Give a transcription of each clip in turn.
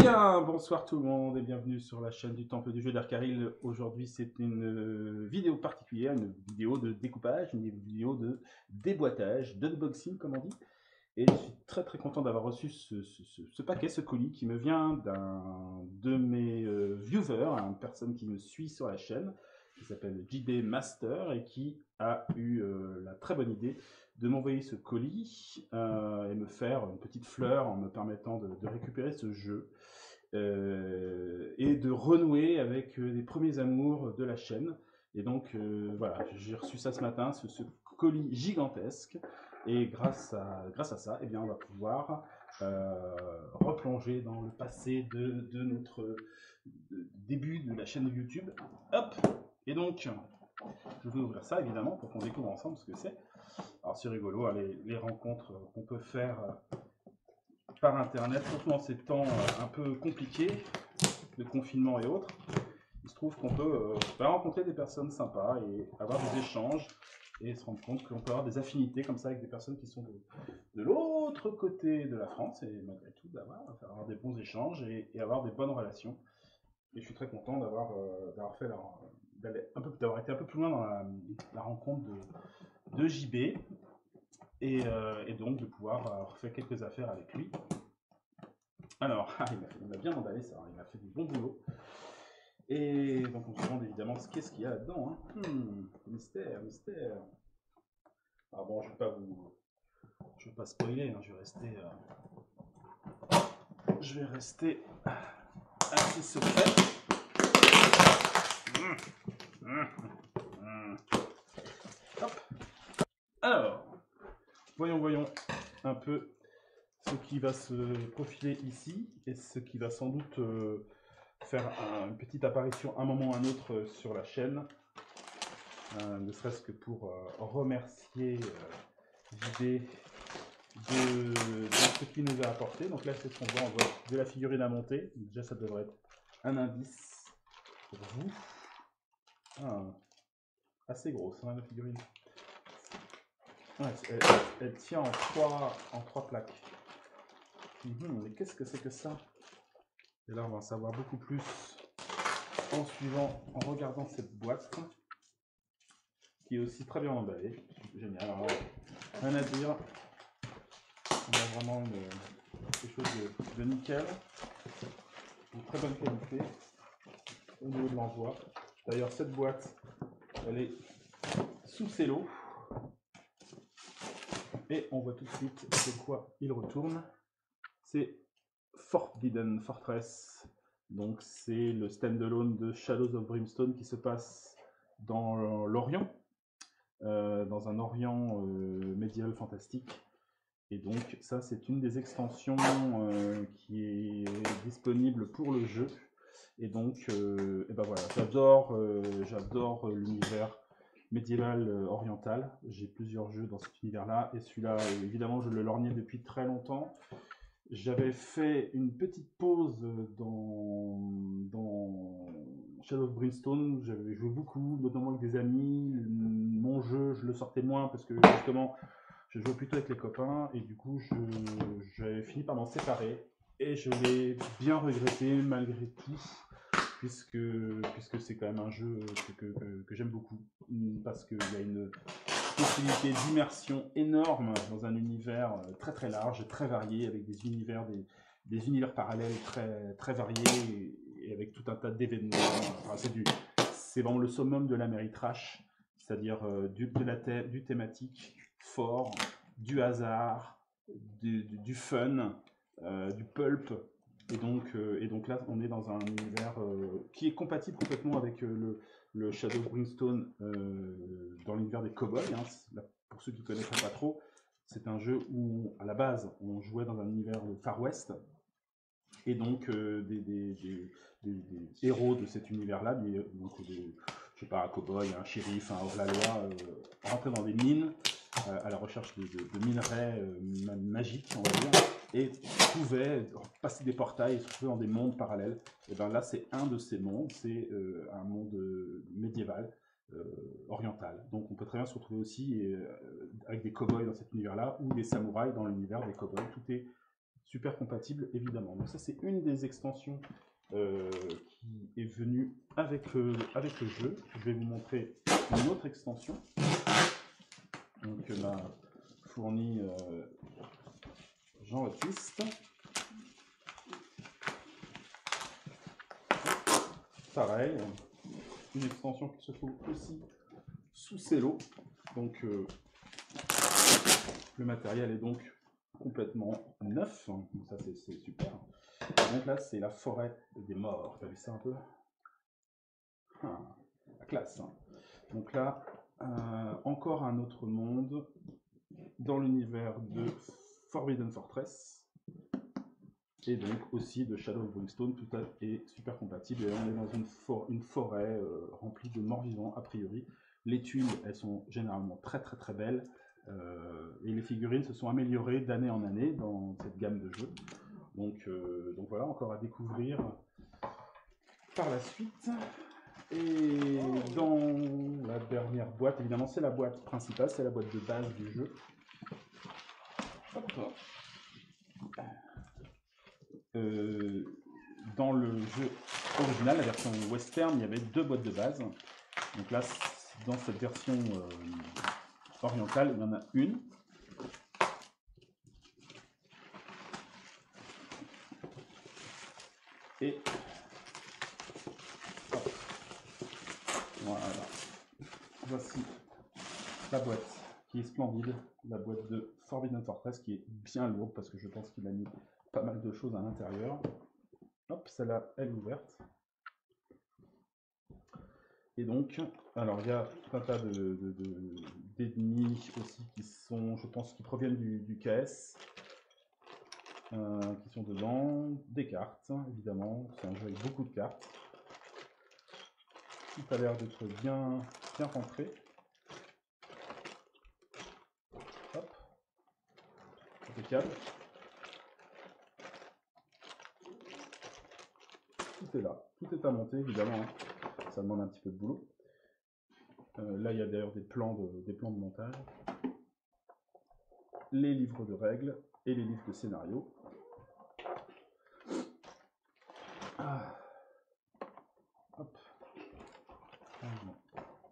bien, bonsoir tout le monde et bienvenue sur la chaîne du Temple du jeu d'Arkaril. Aujourd'hui, c'est une vidéo particulière, une vidéo de découpage, une vidéo de déboîtage, d'unboxing comme on dit. Et je suis très content d'avoir reçu ce paquet, ce colis qui me vient d'un de mes viewers, une personne qui me suit sur la chaîne, qui s'appelle JB Master et qui a eu la très bonne idée de m'envoyer ce colis et me faire une petite fleur en me permettant de récupérer ce jeu et de renouer avec les premiers amours de la chaîne. Et donc voilà, j'ai reçu ça ce matin, ce colis gigantesque. Et grâce à ça, eh bien, on va pouvoir replonger dans le passé de notre début de la chaîne YouTube. Hop. Et donc, je vais ouvrir ça évidemment pour qu'on découvre ensemble ce que c'est. Alors c'est rigolo, hein, les rencontres qu'on peut faire par internet, surtout en ces temps un peu compliqués de confinement et autres. Il se trouve qu'on peut rencontrer des personnes sympas et avoir des échanges et se rendre compte qu'on peut avoir des affinités comme ça avec des personnes qui sont de l'autre côté de la France et malgré tout avoir des bons échanges et avoir des bonnes relations. Et je suis très content d'avoir été un peu plus loin dans la rencontre de JB et donc de pouvoir faire quelques affaires avec lui. Alors, il m'a bien emballé ça, il m'a fait du bon boulot. Et donc on se demande évidemment qu'est-ce qu'il y a là-dedans. Hein. Mystère. Alors bon, je vais pas spoiler, hein, je vais rester assez secret. Hop. Alors, voyons un peu ce qui va se profiler ici et ce qui va sans doute faire une petite apparition à un moment ou à un autre sur la chaîne, ne serait-ce que pour remercier JB de ce qu'il nous a apporté. Donc là, c'est ce qu'on voit, on voit de la figurine à monter. Déjà, ça devrait être un indice pour vous. Assez grosse, hein, la figurine. Ouais, elle tient en trois plaques. Mais qu'est-ce que c'est que ça? Et là, on va en savoir beaucoup plus en regardant cette boîte, qui est aussi très bien emballée. Génial. Alors, rien à dire. On a vraiment quelque chose de nickel, de très bonne qualité au niveau de l'envoi. D'ailleurs, cette boîte, elle est sous cello. Et on voit tout de suite de quoi il retourne. C'est Forbidden Fortress. Donc c'est le standalone de Shadows of Brimstone qui se passe dans l'Orient, dans un Orient médiéval fantastique. Et donc ça c'est une des extensions qui est disponible pour le jeu. Et donc et ben voilà, j'adore l'univers médiéval oriental. J'ai plusieurs jeux dans cet univers-là et celui-là, évidemment, je le lorgnais depuis très longtemps. J'avais fait une petite pause dans Shadow of Brimstone. J'avais joué beaucoup, notamment avec des amis. Mon jeu, je le sortais moins parce que justement, je jouais plutôt avec les copains et du coup, j'avais fini par m'en séparer et je l'ai bien regretté malgré tout. Puisque c'est quand même un jeu que j'aime beaucoup, parce qu'il y a une possibilité d'immersion énorme dans un univers très large, très varié, avec des univers parallèles très variés, et avec tout un tas d'événements. Enfin, c'est vraiment le summum de l'Améritrash, c'est-à-dire du thématique fort, du hasard, du fun, du pulp. Et donc là, on est dans un univers qui est compatible complètement avec le Shadow of Brimstone dans l'univers des cowboys. Hein. Pour ceux qui ne connaissent pas trop, c'est un jeu où, à la base, on jouait dans un univers Far West. Et donc, des héros de cet univers-là, je sais pas, un cowboy, un shérif, un hors-la-loi, rentraient dans des mines à la recherche de minerais magiques, on va dire, et pouvaient passer des portails et se retrouver dans des mondes parallèles. Et bien là, c'est un de ces mondes, c'est un monde médiéval, oriental. Donc on peut très bien se retrouver aussi avec des cow-boys dans cet univers-là, ou des samouraïs dans l'univers des cow-boys. Tout est super compatible évidemment. Donc ça c'est une des extensions qui est venue avec le jeu. Je vais vous montrer une autre extension donc, m'a fourni Jean-Baptiste. Pareil, une extension qui se trouve aussi sous cello. Donc le matériel est donc complètement neuf. Donc ça c'est super. Donc là c'est la forêt des morts. T'as vu ça un peu? La classe. Donc là, encore un autre monde dans l'univers de Forbidden Fortress. Et donc aussi de Shadow of Brimstone, tout est super compatible. Et là, on est dans une forêt remplie de morts vivants, a priori. Les tuiles, elles sont généralement très très très belles. Et les figurines se sont améliorées d'année en année dans cette gamme de jeux. Donc voilà, encore à découvrir par la suite. Et dans la dernière boîte, évidemment, c'est la boîte principale, c'est la boîte de base du jeu. Hop. Dans le jeu original, la version western, il y avait deux boîtes de base. Donc là, dans cette version orientale, il y en a une. Et hop. Voilà. Voici la boîte qui est splendide, la boîte de Forbidden Fortress qui est bien lourde parce que je pense qu'il a mis pas mal de choses à l'intérieur. Hop, celle-là, elle est ouverte. Et donc, alors il y a tout un tas d'ennemis aussi qui sont, je pense, qui proviennent du KS, qui sont dedans. Des cartes, évidemment. C'est un jeu avec beaucoup de cartes. Tout a l'air d'être bien rentré. Hop. Impeccable. Tout est là. Tout est à monter, évidemment. Ça demande un petit peu de boulot. Là, il y a d'ailleurs des plans de montage. Les livres de règles et les livres de scénario. Ah. Hop.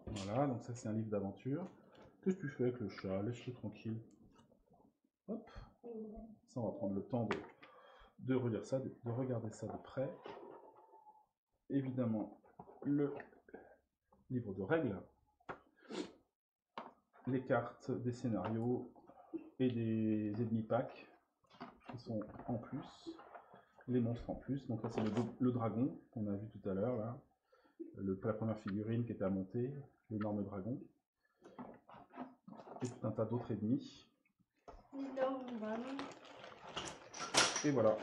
Voilà, donc ça c'est un livre d'aventure. Qu'est-ce que tu fais avec le chat? Laisse-le tranquille. Hop. Ça, on va prendre le temps de relire ça, de regarder ça de près. Évidemment, le livre de règles, les cartes des scénarios et des ennemis packs qui sont en plus, les monstres en plus. Donc là c'est le dragon qu'on a vu tout à l'heure là, la première figurine qui était à monter, l'énorme dragon, et tout un tas d'autres ennemis. Et voilà.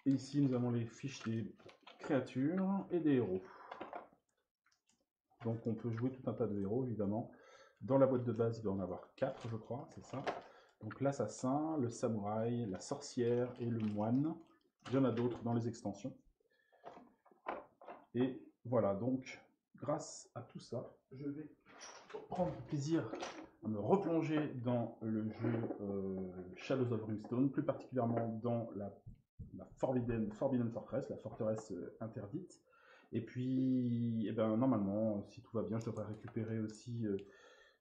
Et ici nous avons les fiches des créatures et des héros. Donc on peut jouer tout un tas de héros évidemment. Dans la boîte de base il doit en avoir 4 je crois, c'est ça. Donc l'assassin, le samouraï, la sorcière et le moine. Il y en a d'autres dans les extensions. Et voilà, donc grâce à tout ça, je vais prendre plaisir à me replonger dans le jeu Shadows of Brimstone, plus particulièrement dans la Forbidden Fortress, la forteresse interdite. Et puis, eh ben, normalement, si tout va bien, je devrais récupérer aussi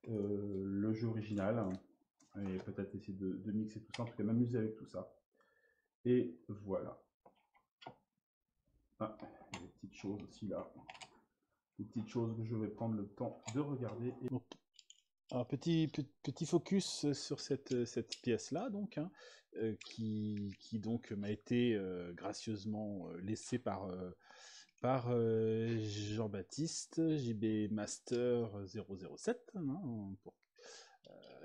le jeu original, et peut-être essayer de mixer tout ça, en tout cas m'amuser avec tout ça. Et voilà. Ah, il y a des petites choses aussi là. Des petites choses que je vais prendre le temps de regarder. Et... Donc, un petit focus sur cette pièce-là, donc, hein, qui donc m'a été gracieusement laissée par Jean-Baptiste, JB Master 007, hein, pour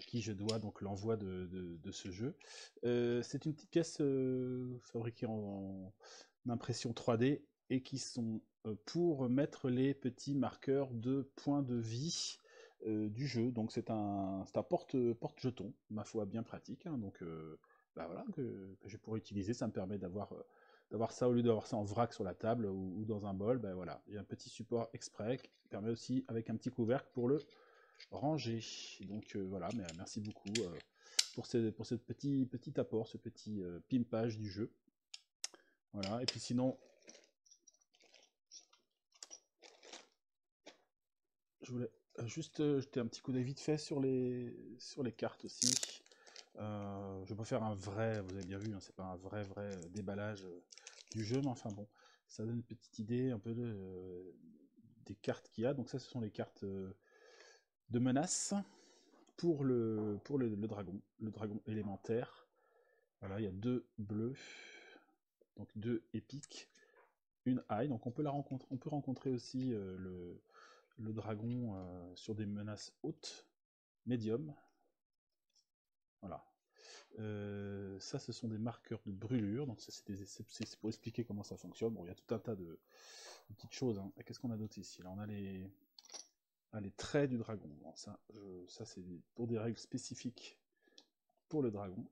qui je dois donc l'envoi de ce jeu. C'est une petite pièce fabriquée en impression 3D et qui sont pour mettre les petits marqueurs de points de vie du jeu. Donc c'est un porte-jeton, ma foi bien pratique. Hein, donc bah voilà, que je pourrais utiliser. Ça me permet d'avoir ça au lieu d'avoir ça en vrac sur la table ou dans un bol. Ben voilà, il y a un petit support exprès qui permet aussi avec un petit couvercle pour le rangé. Donc voilà, mais merci beaucoup pour ce petit apport, ce petit pimpage du jeu. Voilà, et puis sinon, je voulais juste jeter un petit coup d'œil vite fait sur les cartes aussi. Je vais pas faire un vrai, vous avez bien vu, hein, c'est pas un vrai déballage du jeu, mais enfin bon, ça donne une petite idée un peu des cartes qu'il y a. Donc ça, ce sont les cartes de menace pour le dragon élémentaire. Voilà, il y a 2 bleus, donc 2 épiques, une high, donc on peut rencontrer aussi le dragon sur des menaces hautes, médium. Voilà. Ça, ce sont des marqueurs de brûlure, donc ça c'est pour expliquer comment ça fonctionne. Bon, il y a tout un tas de petites choses, hein. Qu'est-ce qu'on a d'autre ici? Là, on a les traits du dragon. Bon, ça c'est pour des règles spécifiques pour le dragon.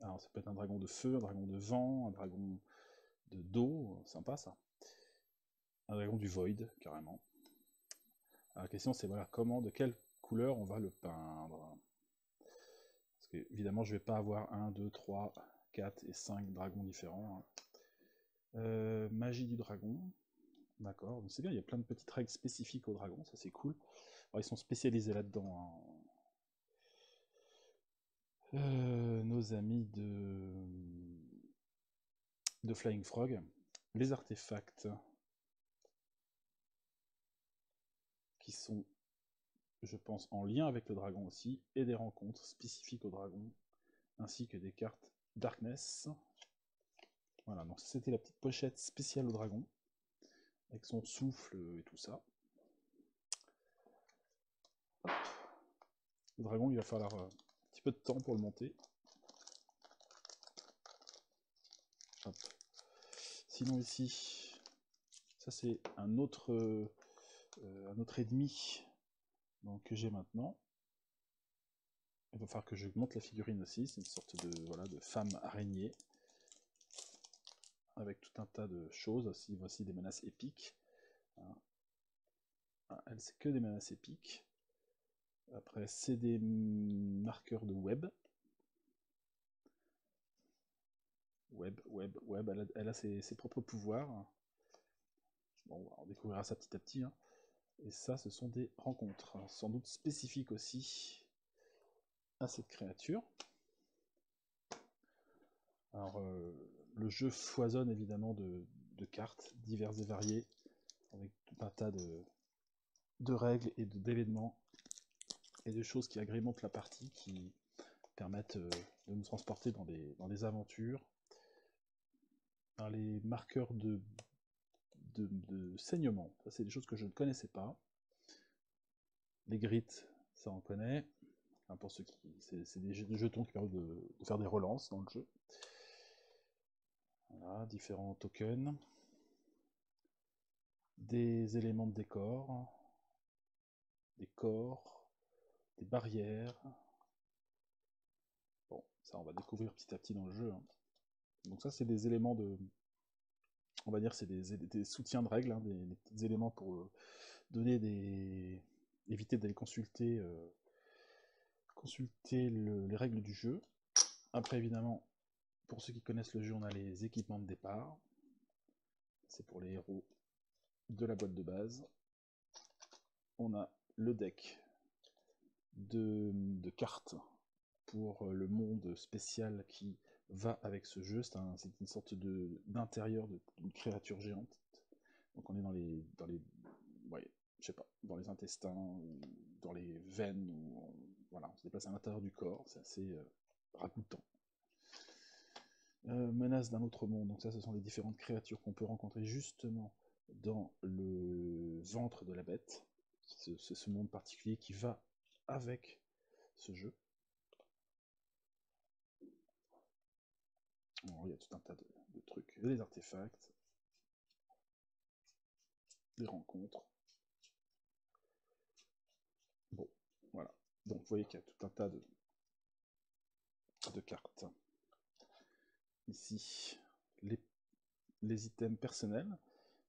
Alors, ça peut être un dragon de feu, un dragon de vent, un dragon d'eau, sympa ça. Un dragon du void, carrément. Alors, la question, c'est voilà, de quelle couleur on va le peindre. Parce que, évidemment, je ne vais pas avoir 1, 2, 3, 4 et 5 dragons différents. Hein. Magie du dragon. D'accord, donc c'est bien, il y a plein de petites règles spécifiques au dragon, ça c'est cool. Alors, ils sont spécialisés là-dedans. Hein. Nos amis de Flying Frog. Les artefacts qui sont, je pense, en lien avec le dragon aussi, et des rencontres spécifiques au dragon, ainsi que des cartes Darkness. Voilà, donc c'était la petite pochette spéciale au dragon, avec son souffle et tout ça. Hop. Le dragon, il va falloir un petit peu de temps pour le monter. Hop. Sinon ici, ça c'est un autre ennemi donc, que j'ai maintenant. Il va falloir que je monte la figurine aussi, c'est une sorte de femme araignée, avec tout un tas de choses aussi. Voici des menaces épiques. Ah, elle, c'est que des menaces épiques. Après, c'est des marqueurs de web. Web, elle a ses propres pouvoirs. Bon, on découvrira ça petit à petit. Hein. Et ça, ce sont des rencontres, sans doute spécifiques aussi à cette créature. Alors, le jeu foisonne évidemment de cartes diverses et variées, avec tout un tas de règles et d'événements et de choses qui agrémentent la partie, qui permettent de nous transporter dans des aventures. Alors, les marqueurs de saignement, ça c'est des choses que je ne connaissais pas. Les grits, ça on connaît. Enfin, pour ceux qui, c'est des jetons qui permettent de faire des relances dans le jeu. Voilà, différents tokens. Des éléments de décor. Des corps. Des barrières. Bon, ça on va découvrir petit à petit dans le jeu. Hein. Donc ça c'est des éléments de... On va dire c'est des soutiens de règles, hein, des petits éléments pour donner des... éviter d'aller consulter, les règles du jeu. Après évidemment, pour ceux qui connaissent le jeu, on a les équipements de départ. C'est pour les héros de la boîte de base. On a le deck de cartes pour le monde spécial qui va avec ce jeu. C'est une sorte d'intérieur d'une créature géante. Donc on est ouais, je sais pas, dans les intestins, ou dans les veines, voilà, on se déplace à l'intérieur du corps, c'est assez ragoûtant. Menace d'un autre monde, donc ça ce sont les différentes créatures qu'on peut rencontrer justement dans le ventre de la bête. C'est ce monde particulier qui va avec ce jeu. Alors, il y a tout un tas de trucs, des artefacts, des rencontres. Bon, voilà. Donc vous voyez qu'il y a tout un tas de cartes. Ici, les items personnels,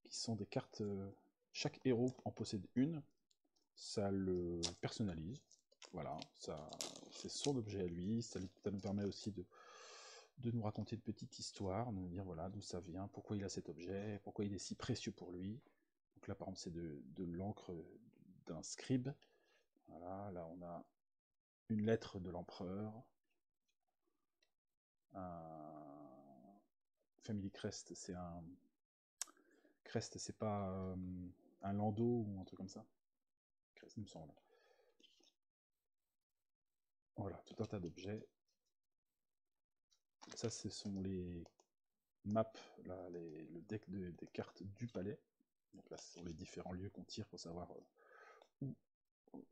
qui sont des cartes, chaque héros en possède une. ça le personnalise. Voilà, c'est son objet à lui. Ça nous permet aussi de nous raconter une petite histoire, de nous dire voilà d'où ça vient, pourquoi il a cet objet, pourquoi il est si précieux pour lui. Donc là, par exemple, c'est de l'encre d'un scribe. Voilà, là on a une lettre de l'empereur, un Family Crest, c'est un Crest, c'est pas un landau ou un truc comme ça. Crest, il me semble. Voilà, tout un tas d'objets. Ça, ce sont les maps, là, le deck des cartes du palais. Donc là, ce sont les différents lieux qu'on tire pour savoir où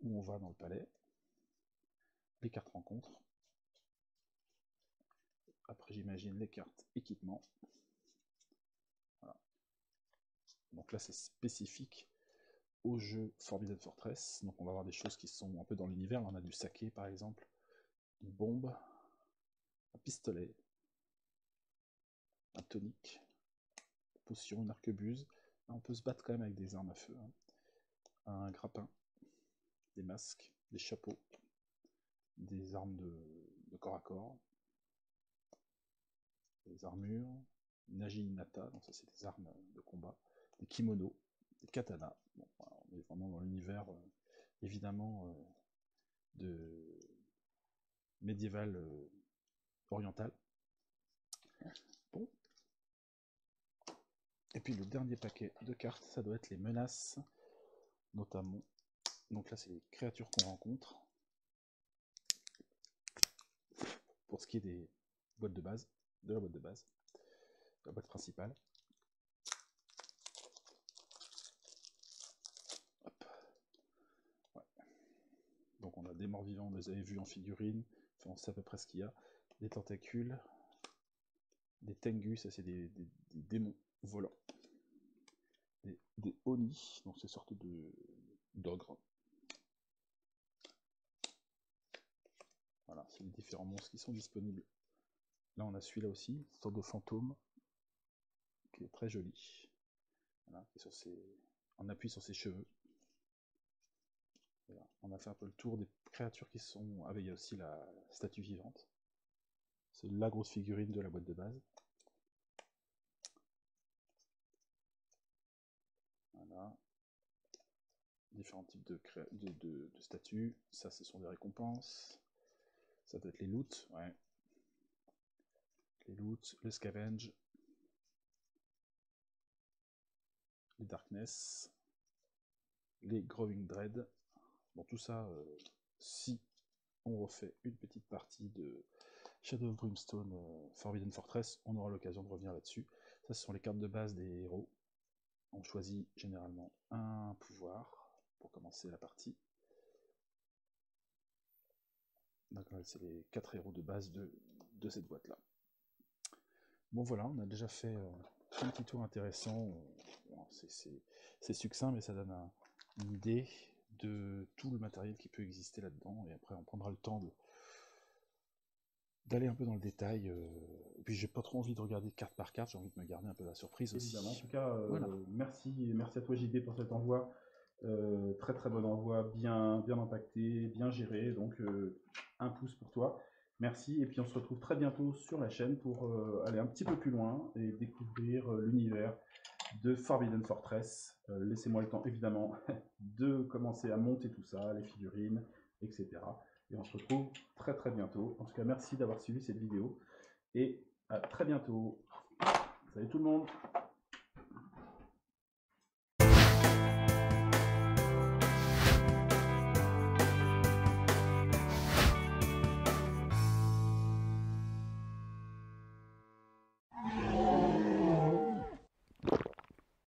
on va dans le palais. Les cartes rencontres. Après, j'imagine les cartes équipement. Voilà. Donc là, c'est spécifique au jeu Forbidden Fortress. Donc on va avoir des choses qui sont un peu dans l'univers. Là, on a du saké, par exemple, une bombe, un pistolet, un tonique, une potion, une arquebuse. Là, on peut se battre quand même avec des armes à feu. Hein. Un grappin, des masques, des chapeaux, des armes de corps à corps, des armures, Nagi Nata, donc ça c'est des armes de combat, des kimonos, des katanas. Bon, voilà, on est vraiment dans l'univers évidemment de médiéval oriental. Bon. Et puis le dernier paquet de cartes, ça doit être les menaces, notamment. Donc là c'est les créatures qu'on rencontre. Pour ce qui est des boîtes de base, de la boîte de base, la boîte principale. Hop. Ouais. Donc on a des morts vivants, on les avait vus en figurine, enfin, on sait à peu près ce qu'il y a. Des tentacules, des tengus, ça c'est des démons volants. Des oni, donc ces sortes d'ogres. Voilà, c'est les différents monstres qui sont disponibles. Là on a celui-là aussi, une sorte de fantôme, qui est très joli. Voilà, et on appuie sur ses cheveux. Voilà. On a fait un peu le tour des créatures qui sont... Ah, il y a aussi la statue vivante. C'est la grosse figurine de la boîte de base. Voilà. Différents types de statues. Ça, ce sont des récompenses. Ça doit être les loots, ouais. Les loots, le scavenge, les darkness, les growing dread. Bon, tout ça, si on refait une petite partie de Shadow of Brimstone Forbidden Fortress, on aura l'occasion de revenir là-dessus. Ça, ce sont les cartes de base des héros. On choisit généralement un pouvoir pour commencer la partie. Donc c'est les 4 héros de base de cette boîte-là. Bon voilà, on a déjà fait un petit tour intéressant. Bon, c'est succinct, mais ça donne une idée de tout le matériel qui peut exister là-dedans. Et après, on prendra le temps d'aller un peu dans le détail. Et puis, j'ai pas trop envie de regarder carte par carte. J'ai envie de me garder un peu la surprise aussi. Évidemment. En tout cas, voilà. merci à toi JD pour cet envoi. Très très bon envoi, bien impacté, bien géré. Donc, un pouce pour toi. Merci. Et puis, on se retrouve très bientôt sur la chaîne pour aller un petit peu plus loin et découvrir l'univers de Forbidden Fortress. Laissez-moi le temps, évidemment, de commencer à monter tout ça, les figurines, etc. Et on se retrouve très très bientôt. En tout cas, merci d'avoir suivi cette vidéo. Et à très bientôt. Salut tout le monde!